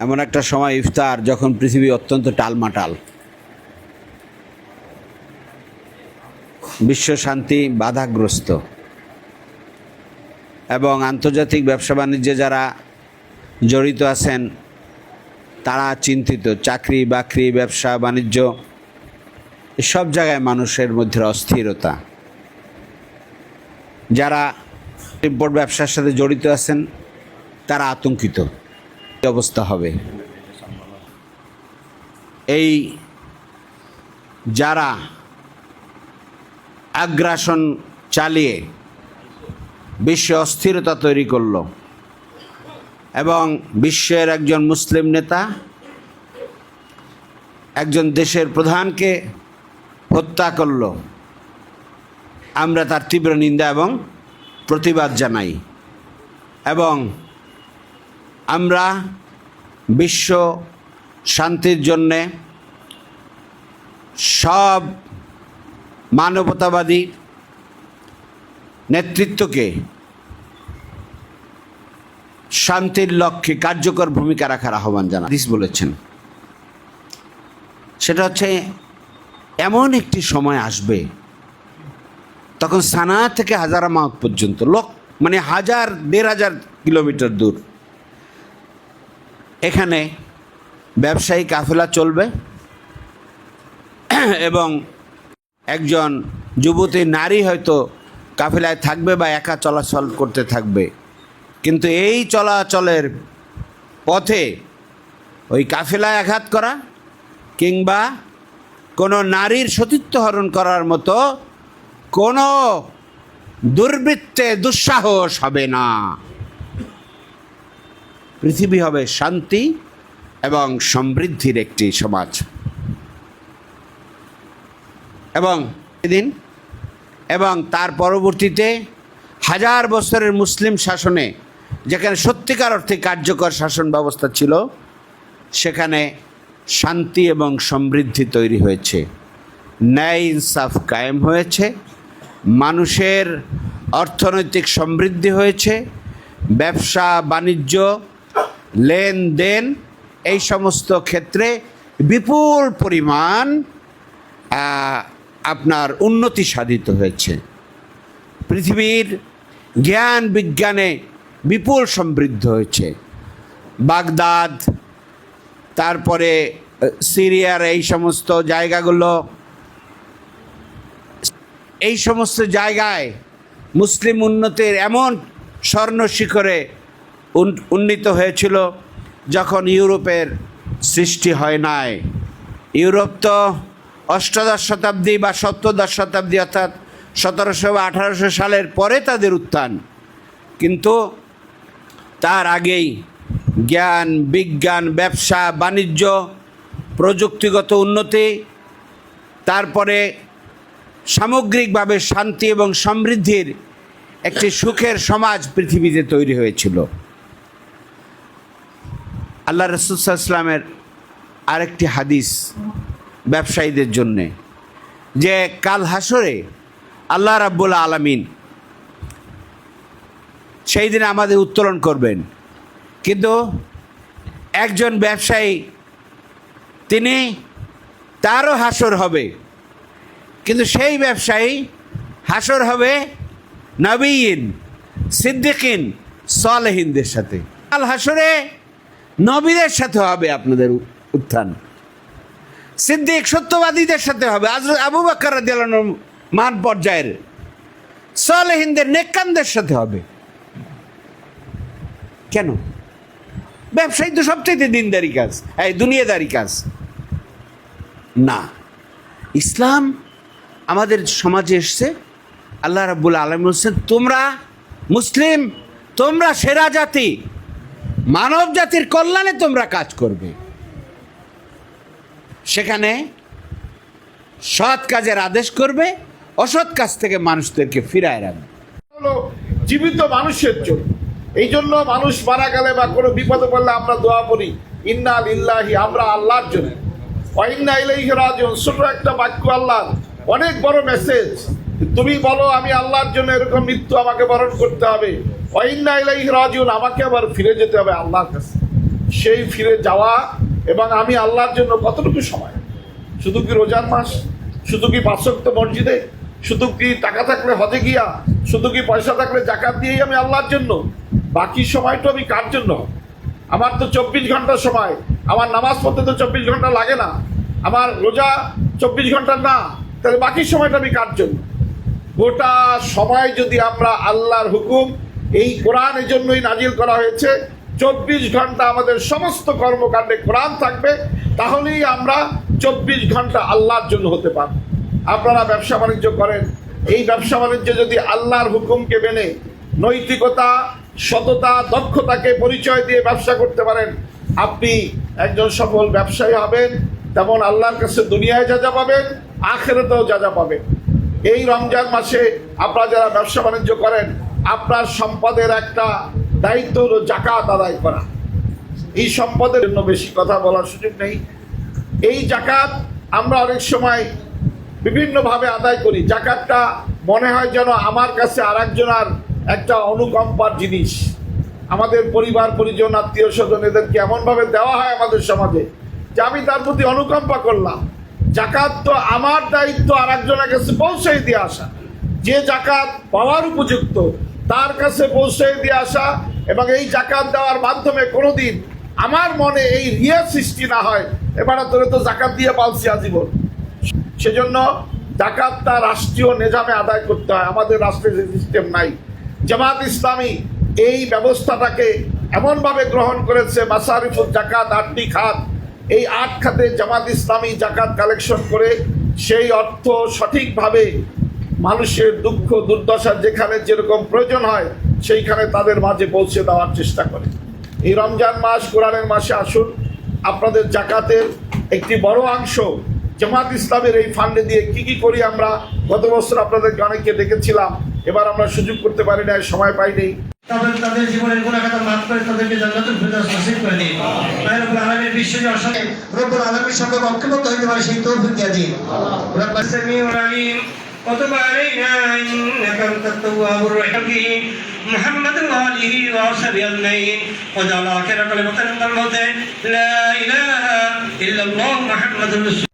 এমন একটা সময় ইফতার যখন পৃথিবী অত্যন্ত টালমাটাল, বিশ্ব শান্তি বাধাগ্রস্ত এবং আন্তর্জাতিক ব্যবসা বাণিজ্যে যারা জড়িত আছেন তারা চিন্তিত। চাকরি বাকরি, ব্যবসা বাণিজ্য, সব জায়গায় মানুষের মধ্যে অস্থিরতা। যারা ইম্পোর্ট ব্যবসার সাথে জড়িত আছেন তারা আতঙ্কিত কী অবস্থা হবে। এই যারা আগ্রাসন চালিয়ে বিশ্বে অস্থিরতা তৈরি করলো এবং বিশ্বের একজন মুসলিম নেতা একজন দেশের প্রধানকে হত্যা করলো, আমরা তার তীব্র নিন্দা এবং প্রতিবাদ জানাই এবং আমরা বিশ্ব শান্তির জন্যে সব মানবতাবাদী নেতৃত্বকে শান্তির লক্ষ্যে কার্যকর ভূমিকা রাখার আহ্বান জানাই। হাদিস বলেছেন, সেটা হচ্ছে এমন একটি সময় আসবে তখন সানা থেকে হাজারামাউত পর্যন্ত মানে 1000-1500 কিলোমিটার দূর এখানে ব্যবসায়ী কাফেলা চলবে এবং একজন যুবতী নারী হয়তো কাফেলায় থাকবে বা একা চলাচল করতে থাকবে, কিন্তু এই চলাচলের পথে ওই কাফেলায় আঘাত করা কিংবা কোনো নারীর সতীত্ব হরণ করার মতো কোনো দুর্বৃত্তে দুঃসাহস হবে না। পৃথিবী হবে শান্তি এবং সমৃদ্ধির একটি সমাজ। এবং তার পরবর্তীতে 1000 বছরের মুসলিম শাসনে যেখানে সত্যিকার অর্থে কার্যকর শাসন ব্যবস্থা ছিল সেখানে শান্তি এবং সমৃদ্ধি তৈরি হয়েছে, ন্যায় ইনসাফ কায়েম হয়েছে, মানুষের অর্থনৈতিক সমৃদ্ধি হয়েছে, ব্যবসা বাণিজ্য লেনদেন এই সমস্ত ক্ষেত্রে বিপুল পরিমাণ আপনার উন্নতি সাধিত হয়েছে। পৃথিবীর জ্ঞান বিজ্ঞানে বিপুল সমৃদ্ধ হয়েছে। বাগদাদ, তারপরে সিরিয়ার এই সমস্ত জায়গাগুলো, এই সমস্ত জায়গায় মুসলিম উন্নতির এমন স্বর্ণ শিখরে উন্নীত হয়েছিল যখন ইউরোপের সৃষ্টি হয় নাই। ইউরোপ তো অষ্টাদশ শতাব্দী বা সপ্তদশ শতাব্দী অর্থাৎ 1700 বা 1800 সালের পরে তাদের উত্থান, কিন্তু তার আগেই জ্ঞান বিজ্ঞান, ব্যবসা বাণিজ্য, প্রযুক্তিগত উন্নতি, তারপরে সামগ্রিকভাবে শান্তি এবং সমৃদ্ধির একটি সুখের সমাজ পৃথিবীতে তৈরি হয়েছিল। আল্লাহ রাসূল সাল্লাল্লাহু আলাইহি ওয়াসাল্লামের আরেকটি হাদিস ব্যবসায়ীদের জন্যে, যে কাল হাসরে আল্লাহ রাব্বুল আলামিন সেই দিন আমাদের উত্তোলন করবেন, কিন্তু একজন ব্যবসায়ী তারও হাসর হবে, কিন্তু সেই ব্যবসায়ী হাসর হবে নবীন, সিদ্দিকিন, সালেহিনদের সাথে। কাল হাসরে নবীদের সাথে হবে আপনাদের উত্থান, সিদ্দিক সত্যবাদীদের সাথে হবে, আবু বকর রাদিয়াল্লাহু আনহু মান পর্যায়ের, সালেহিনদের নেককারদের সাথে হবে। কেন? ব্যবসায়ী তো সবচেয়ে দিনদারি কাজ, এই দুনিয়াদারি কাজ না। ইসলাম আমাদের সমাজে এসছে, আল্লাহ রাব্বুল আলামিন বলছেন, তোমরা মুসলিম, তোমরা সেরা জাতি, মানব জাতির কল্যাণে তোমরা কাজ করবে। সেখানে সৎ কাজের আদেশ করবে, অসৎ কাজ থেকে মানুষদেরকে ফিরায় রাখবে। হলো জীবিত মানুষের জন্য। এই জন্য মানুষ মারা গেলে বা কোনো বিপদে পড়লে আমরা দোয়া করি, ইন্না লিল্লাহি, আমরা আল্লাহর জন্য, ওয়া ইন্না ইলাইহি রাজিউন। ছোট একটা বাক্য, আল্লাহ অনেক বড় মেসেজ। তুমি বলো আমি আল্লাহর জন্য, এরকম মৃত্যু আমাকে বরণ করতে হবে, ওয়া ইন্না ইলাইহি রাজিউন, আমাকে আবার ফিরে যেতে হবে আল্লাহর কাছে। সেই ফিরে যাওয়া এবং আমি আল্লাহর জন্য কতটুকু সময়, শুধু কি রোজার মাস, শুধু কি 5 ওয়াক্ত মসজিদে, শুধু কি টাকা থাকলে হজে গিয়া, শুধু কি পয়সা থাকলে জাকাত দিয়েই আমি আল্লাহর জন্য, বাকি সময়টা আমি কার জন্য? আমার তো 24 ঘন্টা সময়, আমার নামাজ পড়তে তো 24 ঘন্টা লাগে না, আমার রোজা 24 ঘন্টা না, তাহলে বাকি সময়টা আমি কার জন্য? গোটা সময় যদি আমরা আল্লাহর হুকুম, এই কোরআন এই জন্যই নাজিল করা হয়েছে, 24 ঘন্টা আমাদের সমস্ত কর্মকাণ্ডে কোরআন থাকবে, তাহলেই আমরা 24 ঘন্টা আল্লাহর জন্য হতে পারব। আপনারা ব্যবসা বাণিজ্য করেন, এই ব্যবসা বাণিজ্য যদি আল্লাহর হুকুমকে মেনে নৈতিকতা, সততা, দক্ষতাকে পরিচয় দিয়ে ব্যবসা করতে পারেন, আপনি একজন সফল ব্যবসায়ী হবেন। তেমন আল্লাহর কাছে দুনিয়ায় যা যা পাবেন, আখিরাতেও যা যা পাবেন। এই রমজান মাসে আপনারা যারা ব্যবসা বাণিজ্য করেন, আপনার সম্পদের একটা দায়িত্ব হলো জাকাত আদায় করা। এই সম্পদের জন্য বেশি কথা বলার সুযোগ নেই। এই জাকাত আমরা অনেক সময় বিভিন্নভাবে আদায় করি। জাকাতটা মনে হয় যেন আমার কাছে আরেকজনের একটা অনুকম্পার জিনিস। আমাদের পরিবার পরিজন, আত্মীয় স্বজন, এদেরকে এমনভাবে দেওয়া হয় আমাদের সমাজে যে আমি তার প্রতি অনুকম্পা করলাম। জাকাত তো আমার দায়িত্ব আরেকজনের কাছে পৌঁছে দিয়ে আসা, যে জাকাত পাওয়ার উপযুক্ত তার কাছে পৌঁছে দিয়ে আসা, এবং এই জাকাত দেওয়ার মাধ্যমে কোনোদিন আমার মনে এই রিয়া সৃষ্টি না হয়, এবার তোরে তো জাকাত দিয়ে পালছি আজীবন। সেজন্য জাকাতটা রাষ্ট্রীয় নিজামে আদায় করতে হয়, আমাদের রাষ্ট্রে যে সিস্টেম নাই। জামাত ইসলামী এই ব্যবস্থাটাকে এমনভাবে গ্রহণ করেছে, মাসারিফুল জাকাত 8টি খাত, এই 8 খাতে জামাত ইসলামী জাকাত কালেকশন করে সেই অর্থ সঠিকভাবে মানুষের দুঃখ দুর্দশার যেখানে যেরকম প্রয়োজন হয় সেইখানে তাদের মাঝে পৌঁছে দেওয়ার চেষ্টা করে। এই রমজান মাস, কোরআনের মাসে আসুন, আপনাদের জাকাতের একটি বড় অংশ জামাত ইসলামের এই ফান্ডে দিয়ে কি করি আমরা গত বছর আপনাদেরকে অনেককে ডেকেছিলাম, এবার আমরা সুযোগ করতে পারি না, সময় পাইনি। তাদের জীবনের গুনাহগাতা মাফ করে তাদেরকে জান্নাতুল ফিরদাউস নসিব করে দিন। রব্বুল আলামিন বিশ্বজয় অসংখ্য রব্বুল আলামিন সঙ্গে ঐক্যবদ্ধ হইতে পারে সেই তৌফিক দিয়ে দিন। রব্বাস সামিউল আলিম وتب علينا إنك أنت التواب الرحيم محمد وآله وصحبه أجمعين وجعل آخر كلمة من الموت لا إله إلا الله محمد رسول